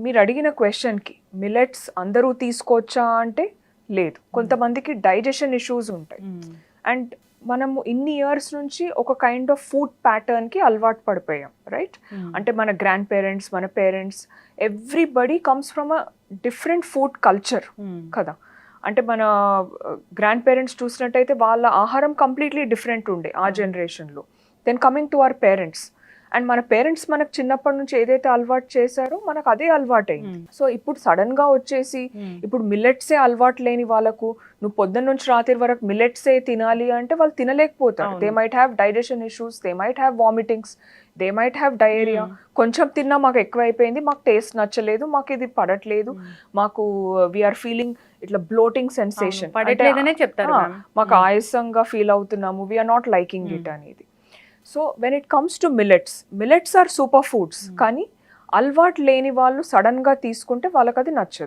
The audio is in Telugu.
మీరు అడిగిన క్వశ్చన్కి మిల్లెట్స్ అందరూ తీసుకోవచ్చా అంటే లేదు. కొంతమందికి డైజెషన్ ఇష్యూస్ ఉంటాయి. అండ్ మనము ఇన్ని ఇయర్స్ నుంచి ఒక కైండ్ ఆఫ్ ఫుడ్ ప్యాటర్న్కి అలవాటు పడిపోయాం, రైట్? అంటే మన గ్రాండ్ పేరెంట్స్, మన parents, everybody comes from a different food culture కదా. అంటే మన గ్రాండ్ పేరెంట్స్ చూసినట్టయితే వాళ్ళ ఆహారం కంప్లీట్లీ డిఫరెంట్ ఉండే ఆ జనరేషన్లో. Then coming to our parents, and మన పేరెంట్స్ మనకు చిన్నప్పటి నుంచి ఏదైతే అలవాటు చేశారో మనకు అదే అలవాటు అయింది. సో ఇప్పుడు సడన్ గా వచ్చేసి ఇప్పుడు మిల్లెట్సే అలవాటు లేని వాళ్ళకు నువ్వు పొద్దున్న నుంచి రాత్రి వరకు మిల్లెట్సే తినాలి అంటే వాళ్ళు తినలేకపోతారు. They might have digestion issues, they might have vomitings, they might have diarrhoea. కొంచెం తిన్నా మాకు ఎక్కువైపోయింది, మాకు టేస్ట్ నచ్చలేదు, మాకు ఇది పడట్లేదు, మాకు వీఆర్ ఫీలింగ్ ఇట్లా బ్లోటింగ్ సెన్సేషన్, మాకు ఆయాసంగా ఫీల్ అవుతున్నాము, వీఆర్ నాట్ లైకింగ్ ఇట్ అనేది. So when it comes to millets are super foods. కానీ అలవాటు లేని వాళ్ళు సడన్గా తీసుకుంటే వాళ్ళకి అది నచ్చదు.